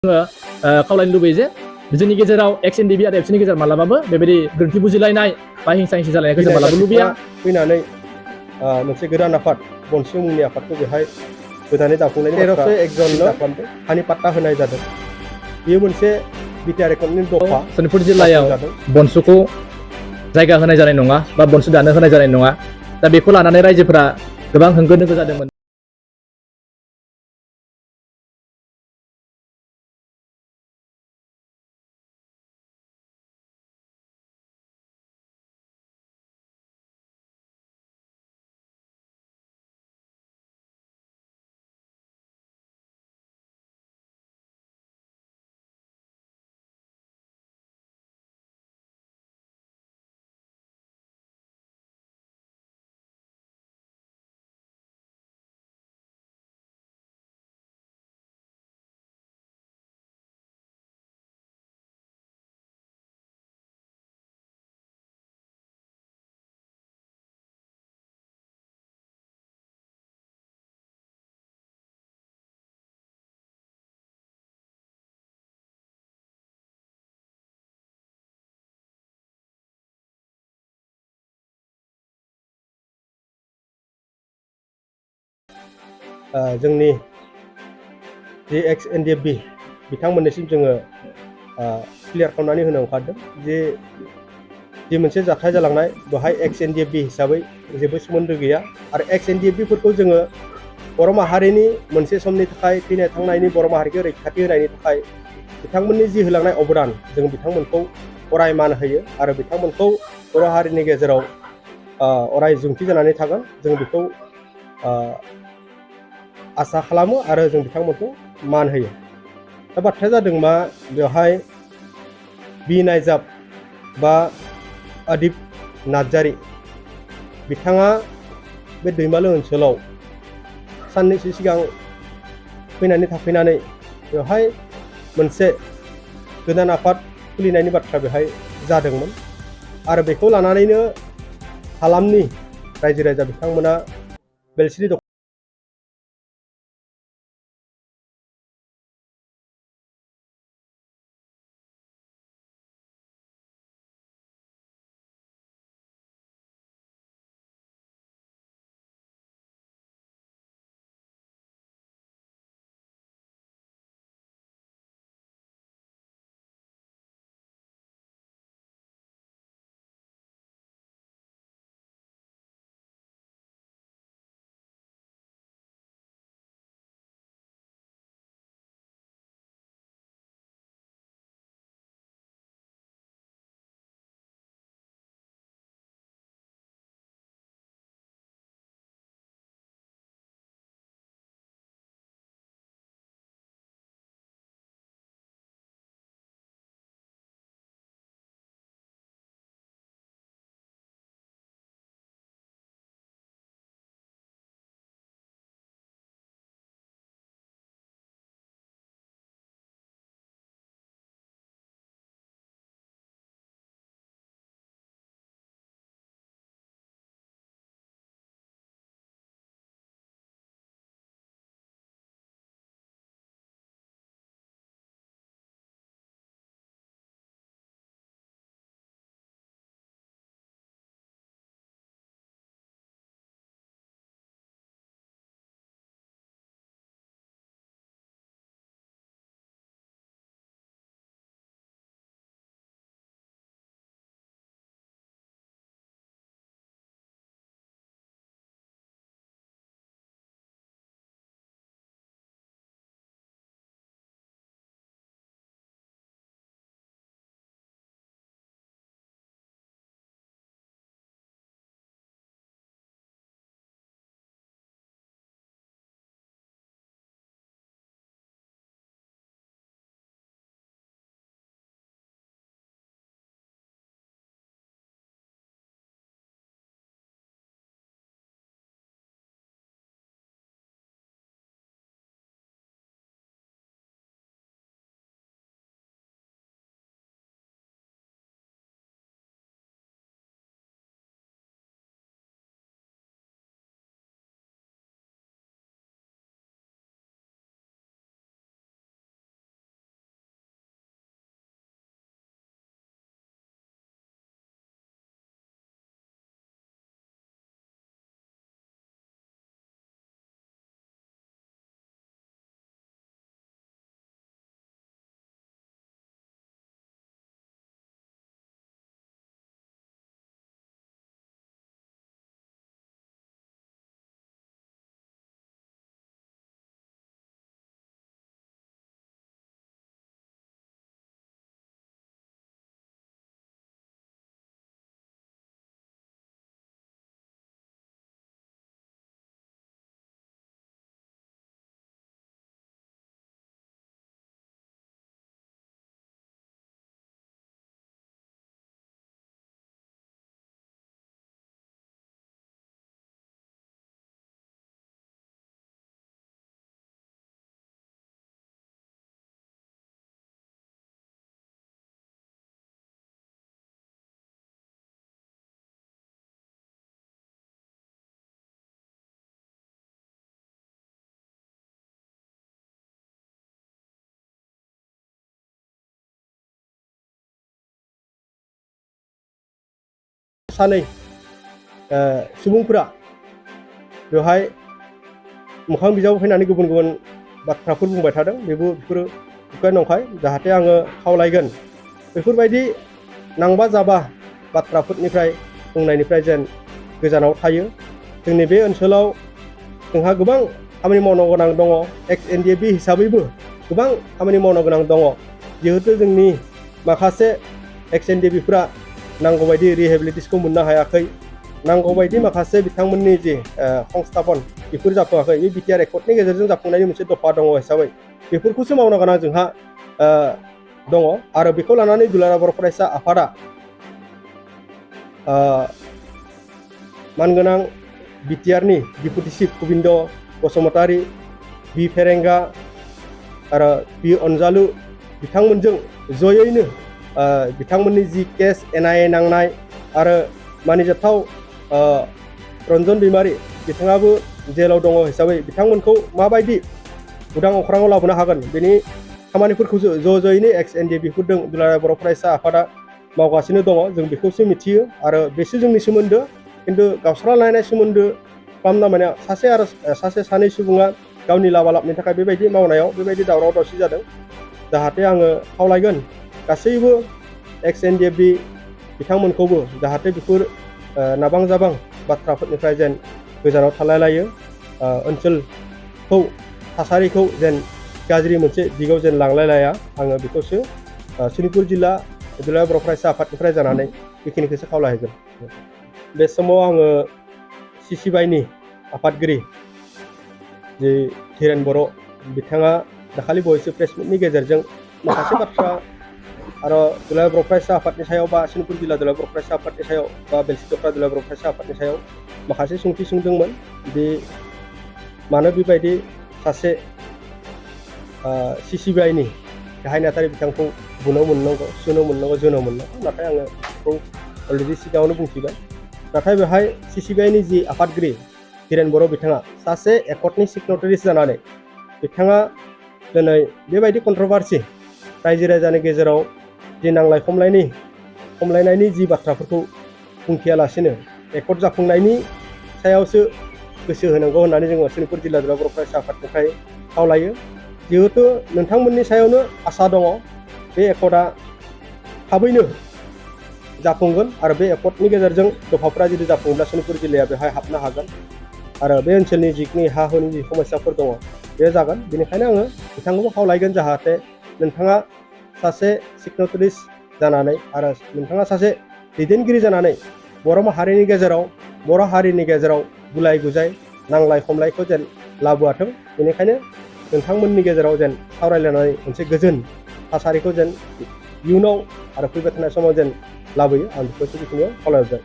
खावलायनो लुबैयो जे जोंनि गेजेराव XNDP आरो एबसुनि गेजेराव मालाबाबो बेबायदि गोरोन्थि बुजिलायनाय बा हिंसा हिंसि जालायनायखौ जों मालाबाबो लुबैया। फैनानै मोनसे गोदान आफाद बनसु मुंनि आफादखौ बेहाय गोदानै दाफुंनायनि बाथ्रा 13 एकजननो खालामदों, हानि पाट्टा होनाय जादों। बेयो मोनसे बिटिआर एकर्डनि दफा सनितपुर जिल्लायाव बनसुखौ जायगा होनाय जानाय नङा बा बनसु दानो होनाय जानाय नङा। दा बेखौ लानानै रायजोफोरा गोबां होंगो दोंगो जादोंमोन। जोंनि जे XNDP बिथांमोननिसिम जोङो क्लियार खालामनानै होनो ओंखारदों जे मोनसे जाथाय जालांनाय बेवहाय XNDP हिसाबै जेबो सोमोन्दो गैया आरो XNDPफोरखौ जोङो बर' माहारिनि मोनसे समनि थाखाय थैनाय थांनायनि बर' माहारिखौ रैखाथि होनायनि थाखाय बिथांमोननि जि होलांनाय अबदान जों बिथांमोनखौ अराय मान होयो आरो बिथांमोनखौ बर' हारिनि गेजेराव अराय जुंथि जानानै थागोन। जों बेखौ आसा खालामो आरो जों बिथांमोनखौ मान होयो। दा बाथ्राया जादों मा, बेवहाय बि नायजाब बा आदिब नार्जारी बिथाङा बे दैमालु ओनसोलाव साननैसो सिगां फैनानै थाफैनानै बेवहाय मोनसे गोदान आफाद खुलिनायनि बाथ्रा बेवहाय जादोंमोन आरो बेखौ लानानैनो हालामनि रायजो राजा बिथांमोना बेलस्रि सानै सुबुंफोरा बेवहाय मोखां बिजाबाव फैनानै गुबुन गुबुन बाथ्राफोर बुंबाय थादों बेफोरो नंखाय जाहाथे आङो खावलायगोन बेफोरबायदि नांबा जाबा बाथ्राफोरनिफ्राय बुंनायनिफ्राय जेन गोजानाव थायो। जोंनि बे ओनसोलाव जोंहा गोबां खामानि मावनो गोनां दङ XNDF हिसाबैबो गोबां खामानि मावनो गोनां दङ जिहेतु जोंनि माखासे XNDFफोरा नांगौबायदि रिहेबिलिटेसनखौ मोननो हायाखै नांगौबायदि माखासे बिथांमोननि जि संस्थापन बेफोर जाफुङाखै बे बिटिआर एकर्डनि गेजेरजों जाफुंनायनि मोनसे दफा दङ हिसाबै बेफोरखौसो मावनो गोनां जोंहा दङ आरो बेखौ लानानै दुलाराय बर' फरायसा आफादा मानगोनां बिटिआरनि डिपुटि चिफ गबिन्द बसुमतारी बि फेरेंगा आरो बि अनजालु बिथांमोनजों जयैनो बिथांमोननि जि केस NIA नांनाय आरो मानिजाथाव रन्जन दैमारि बिथाङाबो जेलाव दङ हिसाबै बिथांमोनखौ माबायदि उदां अख्राङाव लाबोनो हागोन बेनि खामानिफोरखौसो ज'यैनो XNDFफोरजों दुलाराय बर' फरायसा आफादा मावगासिनो दङ जों बेखौसो मिथियो आरो बेसो जोंनि सोमोन्दो खिन्थु गावस्रालायनाय सोमोन्दो खालामना माने सासे सानै सुबुङा गावनि लाबा लाबनि थाखाय बेबायदि मावनायाव बेबायदि दावराव दावसि जादों जाहाथे आङो खावलायगोन गासैबो XNDF बिथांमोनखौबो जाहाथे बेफोर नाबां जाबां बाथ्राफोरनिफ्राय जेन गोजानाव थालायलायो ओनसोलखौ थासारिखौ जेन गाज्रि मोनसे दिगाव जेन लांलायलाया आङो बेखौसो सनितपुर जिल्ला दुलाराय बर' फरायसा आफादनिफ्राय जानानै बेखिनिखौसो खावलायहोगोन। बे समाव आङो CCBIनि आफादगिरि जे धीरेन बर' बिथाङा दाखालि बावैसो प्रेस मिटनि गेजेरजों माखासे बाथ्रा आरो दुलाराय बर' फरायसा आफादनि सायाव बा सनितपुर जिल्ला दुलाराय बर' फरायसा आफादनि सायाव बा बेलसि दफ्रा दुलाराय बर' फरायसा आफादनि सायाव माखासे सोंथि सोंदोंमोन दि मानो बेबायदि सासे CCBIनि गाहाय नेहाथारि बिथांखौ बुनो मोननांगौ सुनो मोननांगौ जोनो मोननांगौ नाथाय आङो बेखौ अलरेडि सिगाङावनो बुंथिबाय नाथाय बेवहाय CCBIनि जि आफादगिरि धीरेन बर' बिथाङा सासे एकर्डनि सिगनेटारिस जानानै बिथाङा दिनै बेबायदि कन्ट्रभार्सि रायजो राजानि गेजेराव जि नांलाय खमलायनायनि जि बाथ्राफोरखौ बुंथियालासिनो एकर्ड जाफुंनायनि सायावसो गोसो होनांगौ होननानै जोङो सनितपुर जिल्ला दुलाराय बर' फरायसा आफादनिफ्राय खावलायो जिहेतु नोंथांमोननि सायावनो आसा दङ बे एकर्डआ थाबैनो जाफुंगोन आरो बे एकर्डनि गेजेरजों दफाफोरा जुदि जाफुङोब्ला सनितपुर जिल्लाया बेवहाय हाबनो हागोन आरो बे ओनसोलनि जिखिनि हा हुनि जि समस्याफोर दङ बे जागोन बेनिखायनो आङो बिथांखौबो खावलायगोन जाहाथे नोंथाङा सासे सिगनेटारिस जानानै आरो नोंथाङा सासे दैदेनगिरि जानानै बर' हारिनि गेजेराव गुलाय गुजाय नांलाय खमलायखौ जेन लाबोआथों बेनिखायनो नोंथांमोननि गेजेराव जेन सावरायलायनानै मोनसे गोजोन थासारिखौ जेन इयुनाव आरो फैबाय थानाय समाव जेन लाबोयो आं बेखौसो बेखिनियाव खावलायहरबाय।